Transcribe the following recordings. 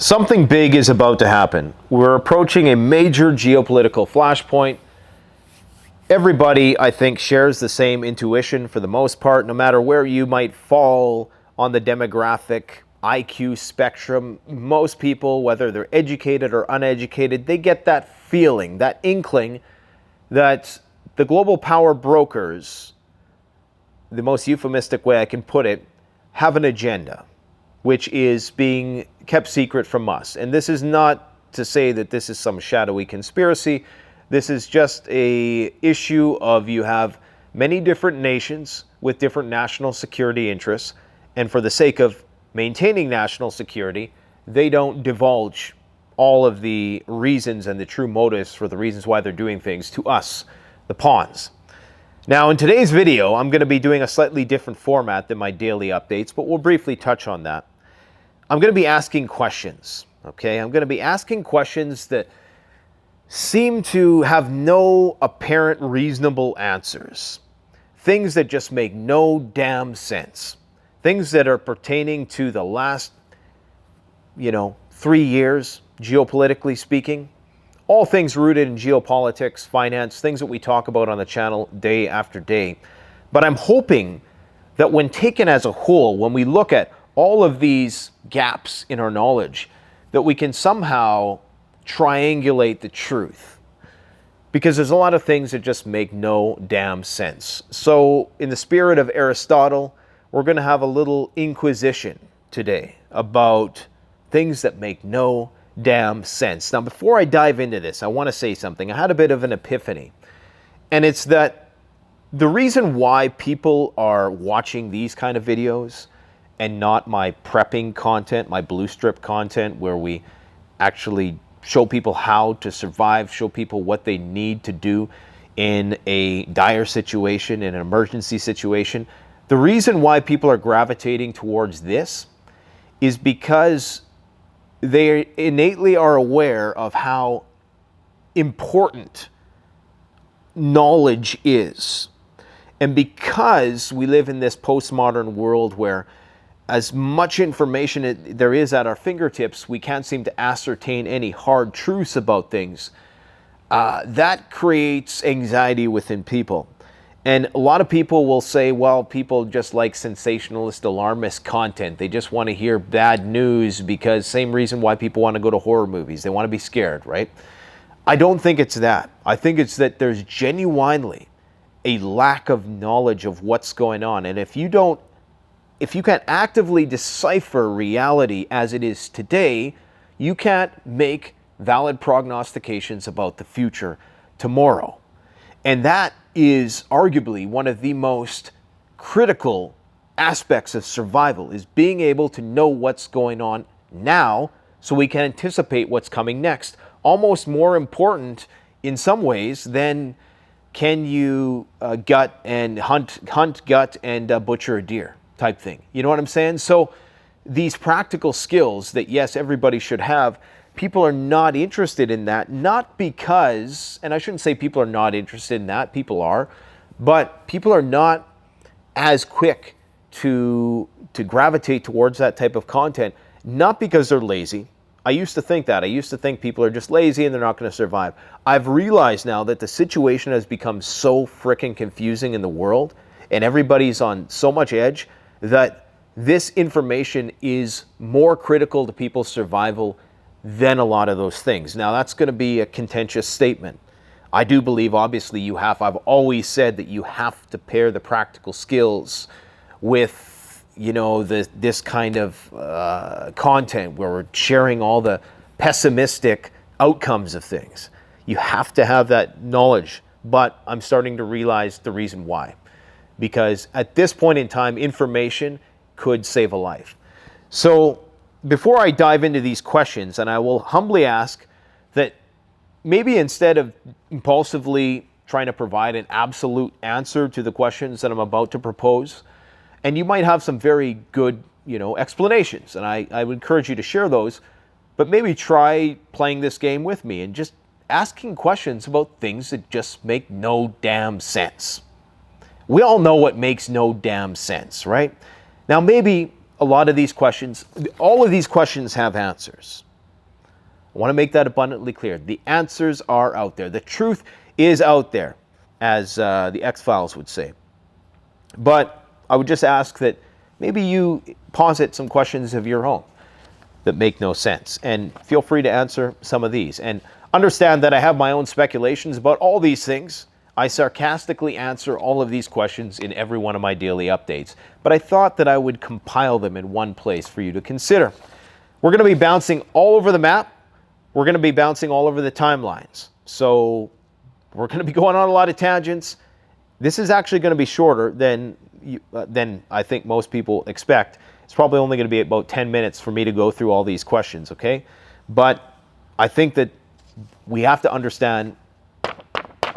Something big is about to happen. We're approaching a major geopolitical flashpoint. Everybody, I think, shares the same intuition for the most part, no matter where you might fall on the demographic IQ spectrum. Most people, whether they're educated or uneducated, they get that feeling, that inkling that the global power brokers, the most euphemistic way I can put it, have an agenda, which is being kept secret from us. And this is not to say that this is some shadowy conspiracy. This is just a issue of you have many different nations with different national security interests, and for the sake of maintaining national security, they don't divulge all of the reasons and the true motives for the reasons why they're doing things to us, the pawns. Now, in today's video, I'm going to be doing a slightly different format than my daily updates, but we'll briefly touch on that. I'm going to be asking questions, okay? I'm going to be asking questions that seem to have no apparent reasonable answers. Things that just make no damn sense. Things that are pertaining to the last, 3 years, geopolitically speaking. All things rooted in geopolitics, finance, things that we talk about on the channel day after day. But I'm hoping that when taken as a whole, when we look at all of these gaps in our knowledge, that we can somehow triangulate the truth. Because there's a lot of things that just make no damn sense. So in the spirit of Aristotle, we're going to have a little inquisition today about things that make no damn sense. Now, before I dive into this, I want to say something. I had a bit of an epiphany. And it's that the reason why people are watching these kind of videos and not my prepping content, my blue strip content, where we actually show people how to survive, show people what they need to do in a dire situation, in an emergency situation. The reason why people are gravitating towards this is because they innately are aware of how important knowledge is. And because we live in this postmodern world where as much information there is at our fingertips, we can't seem to ascertain any hard truths about things. That creates anxiety within people. And a lot of people will say, well, people just like sensationalist, alarmist content. They just want to hear bad news because same reason why people want to go to horror movies. They want to be scared, right? I don't think it's that. I think it's that there's genuinely a lack of knowledge of what's going on. And if you can't actively decipher reality as it is today, you can't make valid prognostications about the future tomorrow. And that is arguably one of the most critical aspects of survival, is being able to know what's going on now so we can anticipate what's coming next. Almost more important in some ways than can you hunt, gut, and butcher a deer type thing. You know what I'm saying? So these practical skills that, yes, everybody should have, people are not interested in that, not because, and I shouldn't say people are not interested in that, people are, but people are not as quick to gravitate towards that type of content, not because they're lazy. I used to think that. I used to think people are just lazy and they're not going to survive. I've realized now that the situation has become so freaking confusing in the world and everybody's on so much edge that this information is more critical to people's survival than a lot of those things. Now, that's going to be a contentious statement. I do believe, obviously, I've always said that you have to pair the practical skills with, this kind of content where we're sharing all the pessimistic outcomes of things. You have to have that knowledge, but I'm starting to realize the reason why. Because at this point in time, information could save a life. So before I dive into these questions, and I will humbly ask that maybe instead of impulsively trying to provide an absolute answer to the questions that I'm about to propose, and you might have some very good, explanations, and I would encourage you to share those, but maybe try playing this game with me and just asking questions about things that just make no damn sense. We all know what makes no damn sense, right? Now, maybe a lot of these questions, all of these questions have answers. I want to make that abundantly clear. The answers are out there. The truth is out there, as the X-Files would say. But I would just ask that maybe you posit some questions of your own that make no sense. And feel free to answer some of these. And understand that I have my own speculations about all these things. I sarcastically answer all of these questions in every one of my daily updates. But I thought that I would compile them in one place for you to consider. We're going to be bouncing all over the map. We're going to be bouncing all over the timelines. So we're going to be going on a lot of tangents. This is actually going to be shorter than I think most people expect. It's probably only going to be about 10 minutes for me to go through all these questions, okay? But I think that we have to understand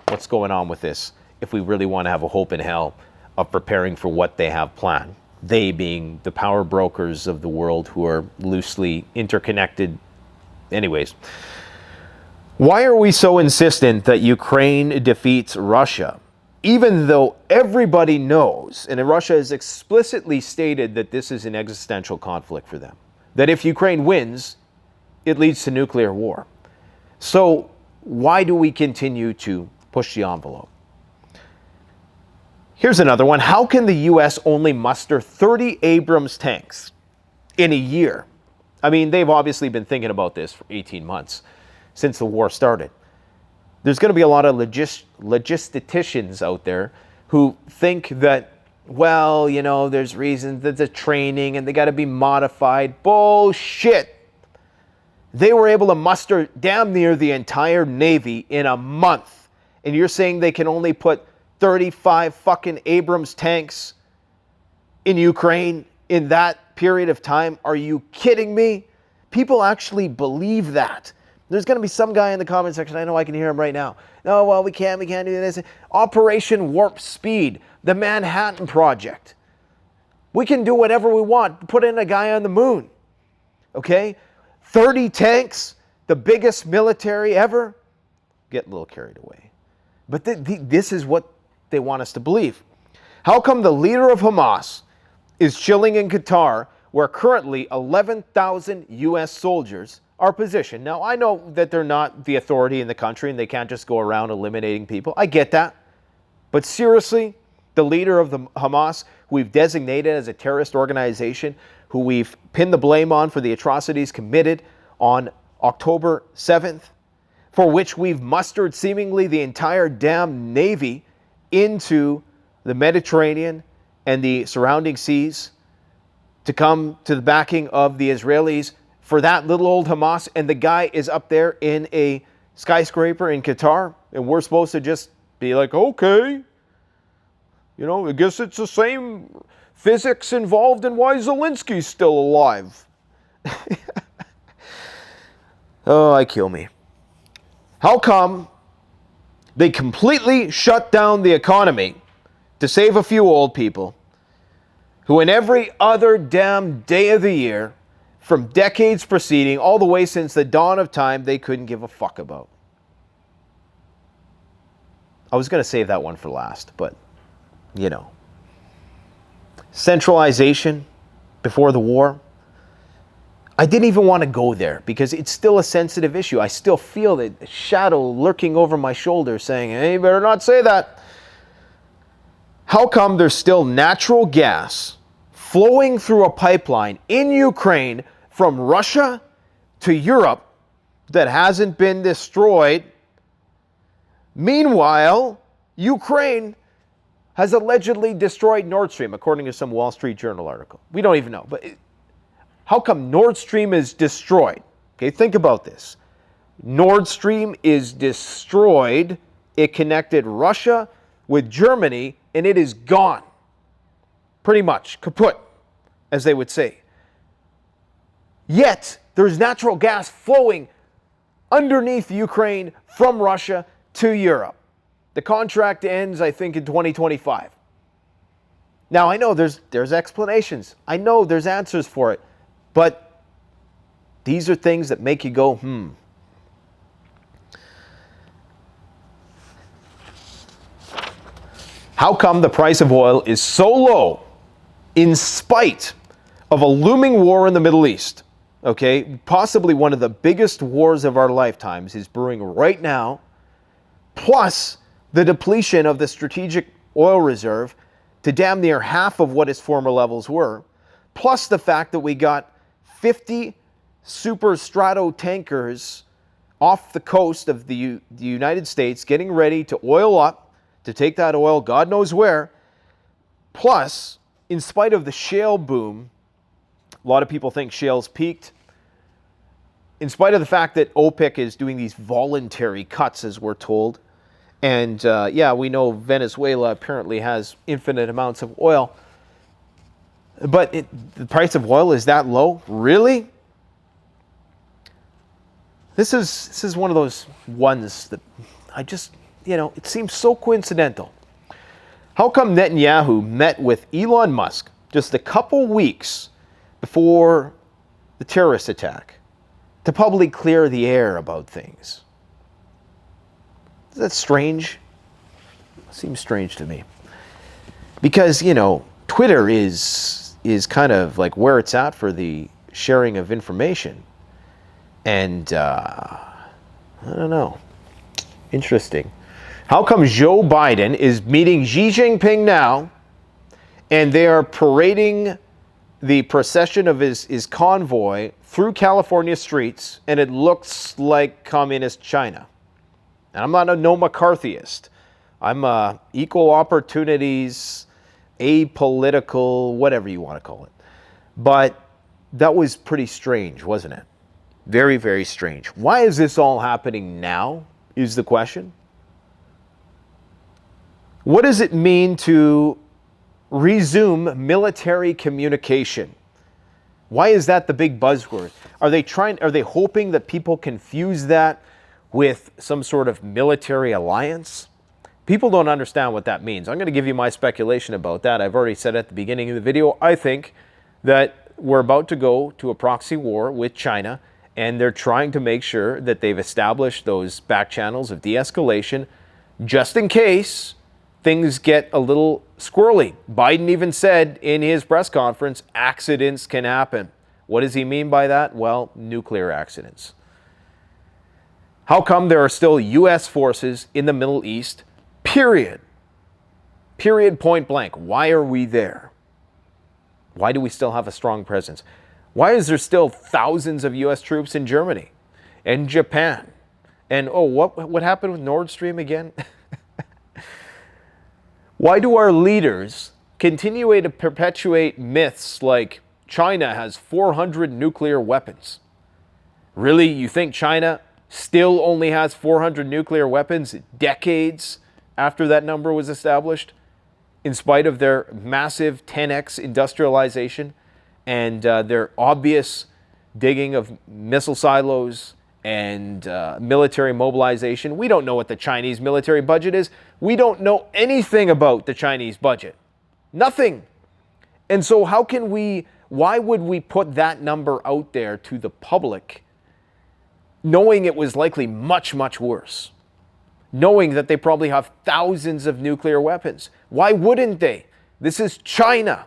what's going on with this if we really want to have a hope in hell of preparing for what they have planned. They being the power brokers of the world who are loosely interconnected. Anyways, why are we so insistent that Ukraine defeats Russia? Even though everybody knows, and Russia has explicitly stated that this is an existential conflict for them, that if Ukraine wins, it leads to nuclear war. So why do we continue to push the envelope? Here's another one. How can the U.S. only muster 30 Abrams tanks in a year? I mean, they've obviously been thinking about this for 18 months since the war started. There's going to be a lot of logisticians out there who think that, well, you know, there's reasons that the training and they got to be modified. Bullshit. They were able to muster damn near the entire Navy in a month. And you're saying they can only put 35 fucking Abrams tanks in Ukraine in that period of time? Are you kidding me? People actually believe that. There's going to be some guy in the comment section, I know I can hear him right now. No, well, we can't do this. Operation Warp Speed, the Manhattan Project. We can do whatever we want. Put in a guy on the moon. Okay? 30 tanks, the biggest military ever. Get a little carried away. But this is what they want us to believe. How come the leader of Hamas is chilling in Qatar, where currently 11,000 U.S. soldiers are positioned? Now, I know that they're not the authority in the country and they can't just go around eliminating people. I get that. But seriously, the leader of the Hamas, who we've designated as a terrorist organization, who we've pinned the blame on for the atrocities committed on October 7th, for which we've mustered seemingly the entire damn Navy into the Mediterranean and the surrounding seas to come to the backing of the Israelis for that little old Hamas, and the guy is up there in a skyscraper in Qatar, and we're supposed to just be like, okay, you know, I guess it's the same physics involved in why Zelensky's still alive. Oh, I kill me. How come they completely shut down the economy to save a few old people who in every other damn day of the year, from decades preceding, all the way since the dawn of time, they couldn't give a fuck about? I was going to save that one for last, but, you know. Centralization before the war. I didn't even want to go there because it's still a sensitive issue. I still feel the shadow lurking over my shoulder saying, hey, you better not say that. How come there's still natural gas flowing through a pipeline in Ukraine from Russia to Europe that hasn't been destroyed? Meanwhile, Ukraine has allegedly destroyed Nord Stream, according to some Wall Street Journal article. We don't even know. But how come Nord Stream is destroyed? Okay, think about this. Nord Stream is destroyed. It connected Russia with Germany, and it is gone. Pretty much kaput, as they would say. Yet, there's natural gas flowing underneath Ukraine from Russia to Europe. The contract ends, I think, in 2025. Now, I know there's explanations. I know there's answers for it. But these are things that make you go, How come the price of oil is so low in spite of a looming war in the Middle East? Okay, possibly one of the biggest wars of our lifetimes is brewing right now, plus the depletion of the strategic oil reserve to damn near half of what its former levels were, plus the fact that we got 50 super strato tankers off the coast of the United States getting ready to oil up, to take that oil God knows where. Plus, in spite of the shale boom, a lot of people think shale's peaked. In spite of the fact that OPEC is doing these voluntary cuts, as we're told, and yeah, we know Venezuela apparently has infinite amounts of oil, but the price of oil is that low? Really? This is one of those ones that I just, it seems so coincidental. How come Netanyahu met with Elon Musk just a couple weeks before the terrorist attack to publicly clear the air about things? Is that strange? Seems strange to me. Because, Twitter is kind of like where it's at for the sharing of information. And, I don't know. Interesting. How come Joe Biden is meeting Xi Jinping now, and they are parading the procession of his convoy through California streets, and it looks like communist China? And I'm not no McCarthyist. I'm a equal opportunities, apolitical, whatever you want to call it. But that was pretty strange, wasn't it? Very, very strange. Why is this all happening now, is the question. What does it mean to resume military communication? Why is that the big buzzword? Are they hoping that people confuse that with some sort of military alliance? People don't understand what that means. I'm going to give you my speculation about that. I've already said at the beginning of the video, I think that we're about to go to a proxy war with China, and they're trying to make sure that they've established those back channels of de-escalation just in case things get a little squirrely. Biden even said in his press conference, accidents can happen. What does he mean by that? Well, nuclear accidents. How come there are still U.S. forces in the Middle East? Period. Period, point blank. Why are we there? Why do we still have a strong presence? Why is there still thousands of U.S. troops in Germany and Japan? And what happened with Nord Stream again? Why do our leaders continue to perpetuate myths like China has 400 nuclear weapons? Really, you think China still only has 400 nuclear weapons decades after that number was established, in spite of their massive 10x industrialization and their obvious digging of missile silos and military mobilization? We don't know what the Chinese military budget is. We don't know anything about the Chinese budget. Nothing. And so why would we put that number out there to the public, knowing it was likely much, much worse? Knowing that they probably have thousands of nuclear weapons. Why wouldn't they? This is China.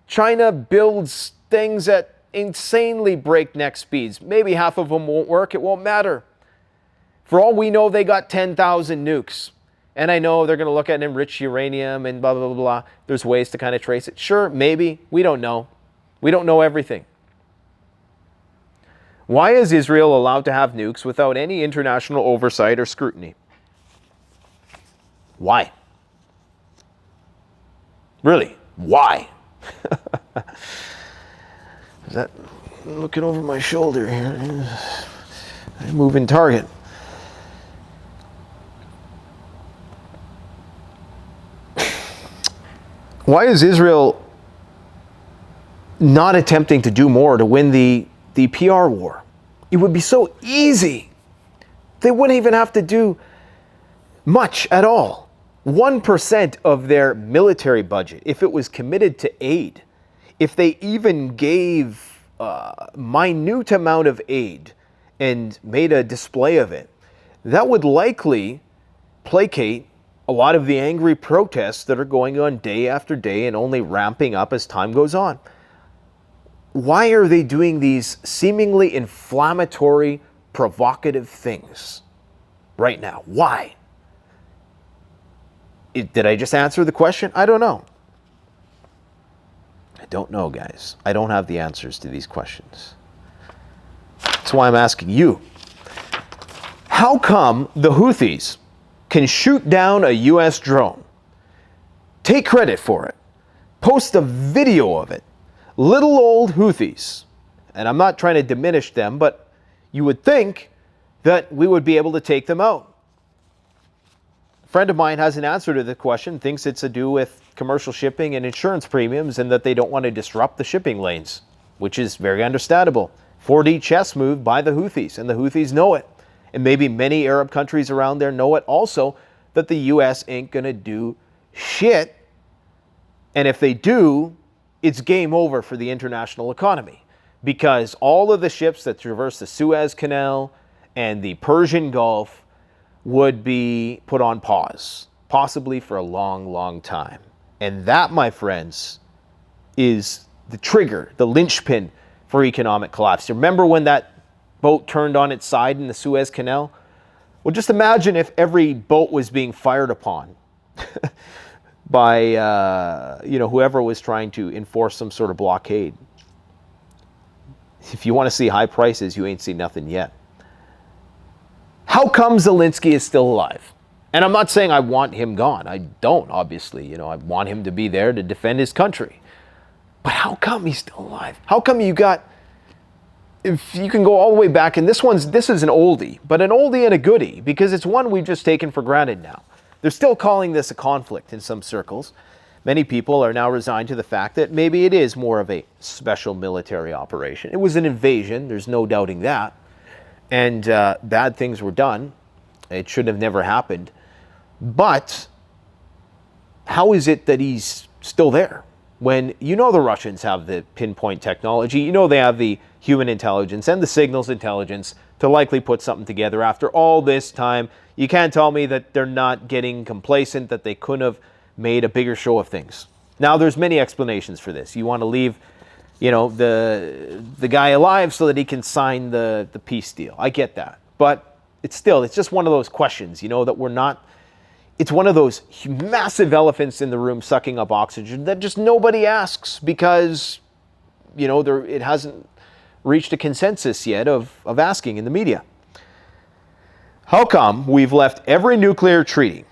China builds things at insanely breakneck speeds. Maybe half of them won't work. It won't matter. For all we know, they got 10,000 nukes. And I know they're going to look at enriched uranium and blah, blah, blah, blah. There's ways to kind of trace it. Sure, maybe. We don't know. We don't know everything. Why is Israel allowed to have nukes without any international oversight or scrutiny? Why? Really? Why? Is that looking over my shoulder here? Moving target. Why is Israel not attempting to do more to win the PR war? It would be so easy. They wouldn't even have to do much at all. 1% of their military budget, if it was committed to aid, if they even gave a minute amount of aid and made a display of it, that would likely placate a lot of the angry protests that are going on day after day and only ramping up as time goes on. why are they doing these seemingly inflammatory, provocative things right now? Why? Did I just answer the question? I don't know. I don't know, guys. I don't have the answers to these questions. That's why I'm asking you. How come the Houthis can shoot down a U.S. drone, take credit for it, post a video of it? Little old Houthis, and I'm not trying to diminish them, but you would think that we would be able to take them out. A friend of mine has an answer to the question, thinks it's to do with commercial shipping and insurance premiums and that they don't want to disrupt the shipping lanes, which is very understandable. 4D chess move by the Houthis, and the Houthis know it. And maybe many Arab countries around there know it also, that the U.S. ain't going to do shit. And if they do, it's game over for the international economy, because all of the ships that traverse the Suez Canal and the Persian Gulf would be put on pause, possibly for a long, long time. And that, my friends, is the trigger, the linchpin for economic collapse. Remember when that boat turned on its side in the Suez Canal? Well, just imagine if every boat was being fired upon by whoever was trying to enforce some sort of blockade. If you want to see high prices, you ain't seen nothing yet. How come Zelensky is still alive? And I'm not saying I want him gone. I don't, obviously. I want him to be there to defend his country. But how come he's still alive? How come you got, if you can go all the way back, and this is an oldie, but an oldie and a goodie, because it's one we've just taken for granted now. They're still calling this a conflict in some circles. Many people are now resigned to the fact that maybe it is more of a special military operation. It was an invasion, there's no doubting that. And bad things were done. It should have never happened. But how is it that he's still there? When the Russians have the pinpoint technology, they have the human intelligence and the signals intelligence to likely put something together after all this time. You can't tell me that they're not getting complacent, that they couldn't have made a bigger show of things. Now, there's many explanations for this. You want to leave, the guy alive so that he can sign the peace deal. I get that. But it's just one of those questions, that we're not, it's one of those massive elephants in the room sucking up oxygen that just nobody asks because, it hasn't reached a consensus yet of asking in the media. How come we've left every nuclear treaty,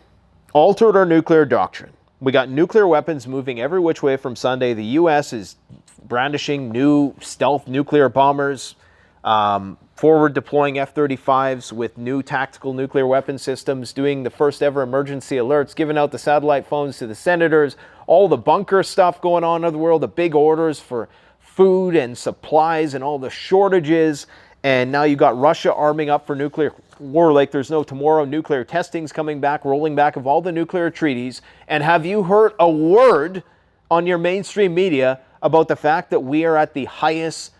altered our nuclear doctrine? We got nuclear weapons moving every which way from Sunday. The U.S. is brandishing new stealth nuclear bombers, forward deploying F-35s with new tactical nuclear weapon systems, doing the first ever emergency alerts, giving out the satellite phones to the senators, all the bunker stuff going on in the world, the big orders for food and supplies and all the shortages. And now you got Russia arming up for nuclear war like there's no tomorrow. Nuclear testing's coming back, rolling back of all the nuclear treaties. And have you heard a word on your mainstream media about the fact that we are at the highest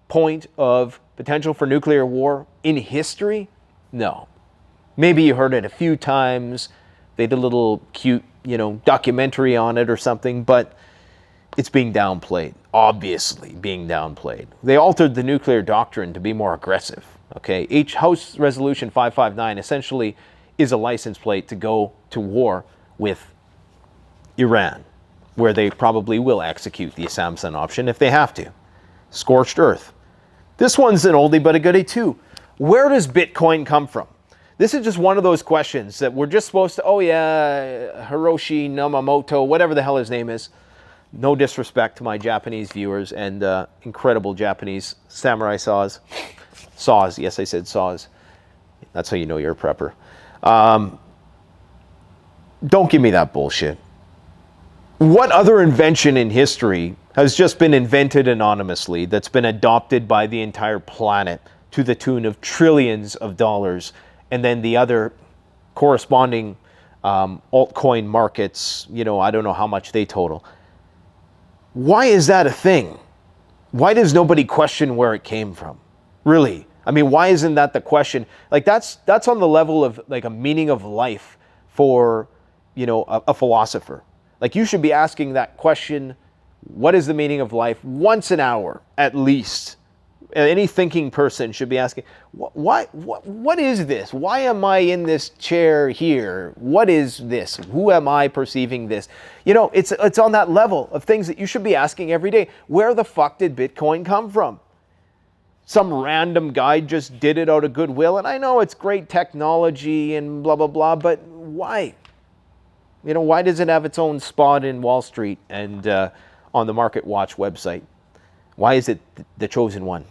point of potential for nuclear war in history? No. Maybe you heard it a few times. They did a little cute, documentary on it or something, but it's being downplayed, obviously being downplayed. They altered the nuclear doctrine to be more aggressive, okay? House Resolution 559 essentially is a license plate to go to war with Iran, where they probably will execute the Samson option if they have to. Scorched earth. This one's an oldie but a goodie too. Where does Bitcoin come from? This is just one of those questions that we're just supposed to, Hiroshi Namamoto, whatever the hell his name is. No disrespect to my Japanese viewers and incredible Japanese samurai saws. Saws, yes, I said saws. That's how you know you're a prepper. Don't give me that bullshit. What other invention in history has just been invented anonymously that's been adopted by the entire planet to the tune of trillions of dollars, and then the other corresponding altcoin markets, I don't know how much they total. Why is that a thing? Why does nobody question where it came from? Really? I mean, why isn't that the question? Like that's on the level of like a meaning of life for, a philosopher. Like you should be asking that question What is the meaning of life? Once an hour, at least. Any thinking person should be asking, what is this? Why am I in this chair here? What is this? Who am I perceiving this? You know, it's on that level of things that you should be asking every day. Where the fuck did Bitcoin come from? Some random guy just did it out of goodwill. And I know it's great technology and blah, blah, blah, but why? You know, why does it have its own spot in Wall Street and on the Market Watch website? Why is it the chosen one?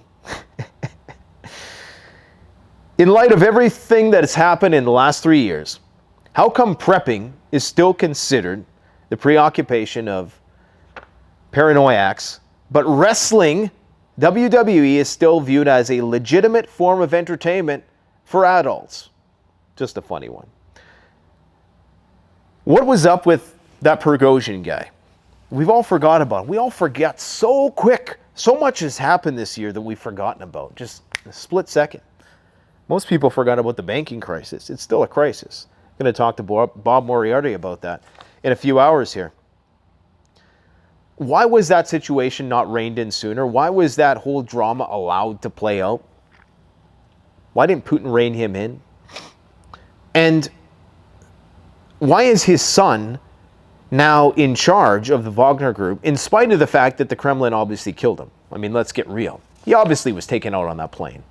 In light of everything that has happened in the last 3 years, how come prepping is still considered the preoccupation of paranoiacs, but wrestling, WWE, is still viewed as a legitimate form of entertainment for adults? Just a funny one. What was up with that Prigozhin guy? We've all forgot about it. We all forget so quick. So much has happened this year that we've forgotten about. Just a split second. Most people forgot about the banking crisis. It's still a crisis. I'm going to talk to Bob Moriarty about that in a few hours here. Why was that situation not reined in sooner? Why was that whole drama allowed to play out? Why didn't Putin rein him in? And why is his son now in charge of the Wagner Group, in spite of the fact that the Kremlin obviously killed him? I mean, let's get real. He obviously was taken out on that plane.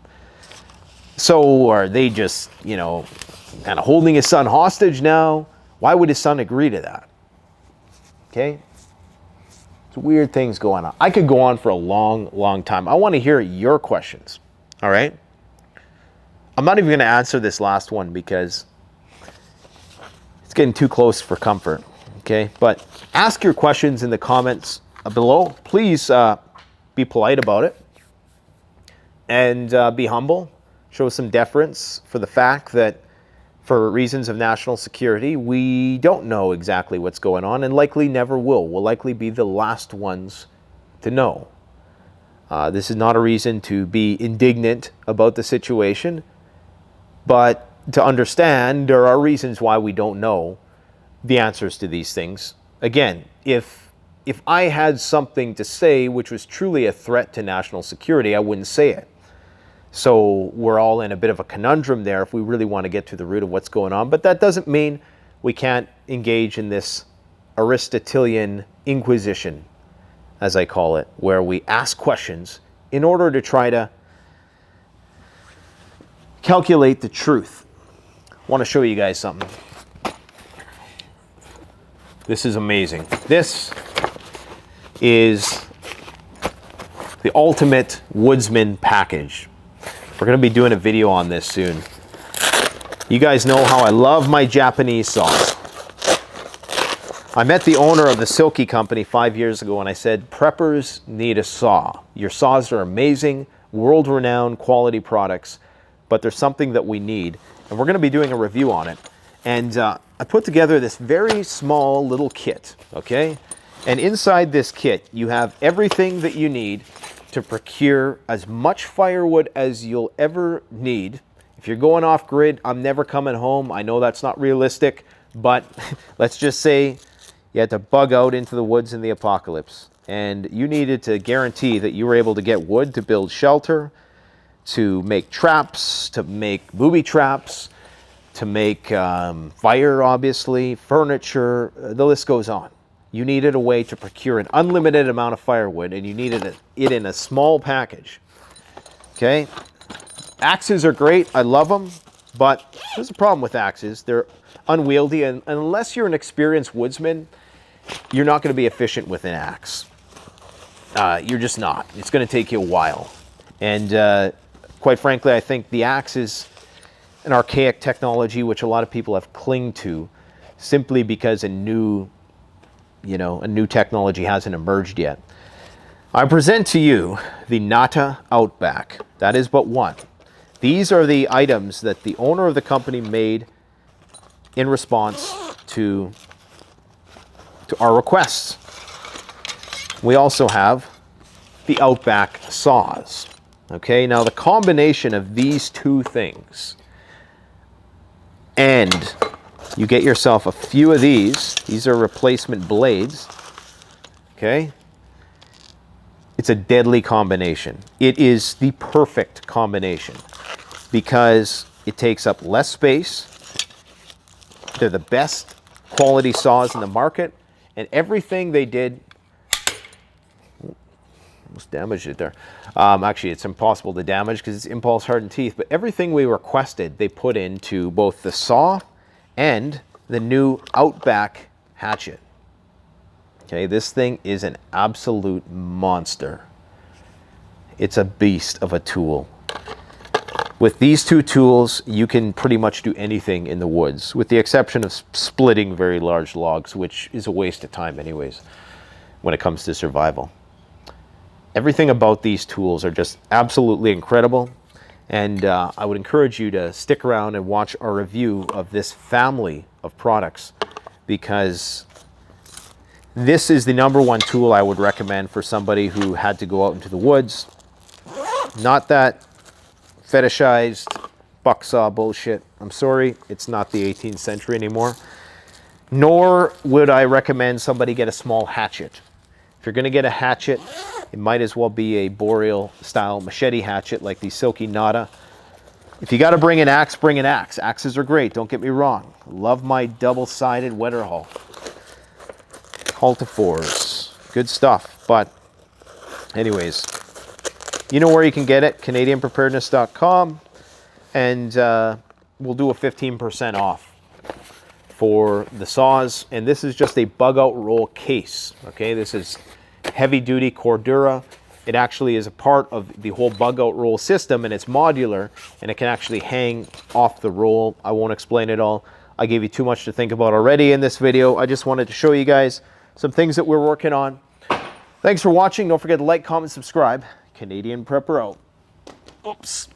So are they just, you know, kind of holding his son hostage now? Why would his son agree to that? Okay? It's weird things going on. I could go on for a long, long time. I want to hear your questions. All right? I'm not even going to answer this last one because it's getting too close for comfort. Okay? But ask your questions in the comments below. Please be polite about it. And be humble. Show some deference for the fact that for reasons of national security, we don't know exactly what's going on and likely never will. We'll likely be the last ones to know. This is not a reason to be indignant about the situation, but to understand there are reasons why we don't know the answers to these things. Again, if I had something to say which was truly a threat to national security, I wouldn't say it. So we're all in a bit of a conundrum there if we really want to get to the root of what's going on. But that doesn't mean we can't engage in this Aristotelian inquisition, as I call it, where we ask questions in order to try to calculate the truth. I want to show you guys something. This is amazing. This is the ultimate woodsman package. We're going to be doing a video on this soon. You guys know how I love my Japanese saws. I met the owner of the Silky company 5 years ago and I said, preppers need a saw. Your saws are amazing, world-renowned quality products, but there's something that we need. And we're going to be doing a review on it. And I put together this very small little kit, okay? And inside this kit, you have everything that you need to procure as much firewood as you'll ever need. If you're going off grid, I'm never coming home. I know that's not realistic, but let's just say you had to bug out into the woods in the apocalypse and you needed to guarantee that you were able to get wood to build shelter, to make traps, to make booby traps, to make fire, obviously, furniture, the list goes on. You needed a way to procure an unlimited amount of firewood, and you needed it in a small package. Okay? Axes are great. I love them, but there's a problem with axes. They're unwieldy, and unless you're an experienced woodsman, you're not going to be efficient with an axe. You're just not. It's going to take you a while. And quite frankly, I think the axe is an archaic technology which a lot of people have clung to simply because a new technology hasn't emerged yet. I present to you the Nata Outback. That is but one. These are the items that the owner of the company made in response to our requests. We also have the Outback saws. Okay, now the combination of these two things, and you get yourself a few of these. These are replacement blades. Okay, It's a deadly combination. It is the perfect combination because it takes up less space. They're the best quality saws in the market, and everything they did, almost damaged it there. Actually, it's impossible to damage because it's impulse hardened teeth, but everything we requested, they put into both the saw and the new Outback hatchet. Okay, this thing is an absolute monster. It's a beast of a tool. With these two tools, you can pretty much do anything in the woods, with the exception of splitting very large logs, which is a waste of time anyways, when it comes to survival. Everything about these tools are just absolutely incredible, and I would encourage you to stick around and watch our review of this family of products, because this is the #1 tool I would recommend for somebody who had to go out into the woods. Not that fetishized buck saw bullshit. I'm sorry, it's not the 18th century anymore. Nor would I recommend somebody get a small hatchet. If you're going to get a hatchet, it might as well be a boreal style machete hatchet like the Silky Nada. If you got to bring an axe, bring an axe. Axes are great, don't get me wrong. Love my double-sided Wetterhall. Cultivores, good stuff. But anyways, you know where you can get it, CanadianPreparedness.com, and we'll do a 15% off for the saws. And this is just a bug out roll case. Okay, this is heavy duty Cordura. It actually is a part of the whole bug out roll system, and it's modular, and it can actually hang off the roll. I won't explain it all. I gave you too much to think about already in this video. I just wanted to show you guys some things that we're working on. Thanks for watching. Don't forget to like, comment, subscribe. Canadian Prepper out. Oops.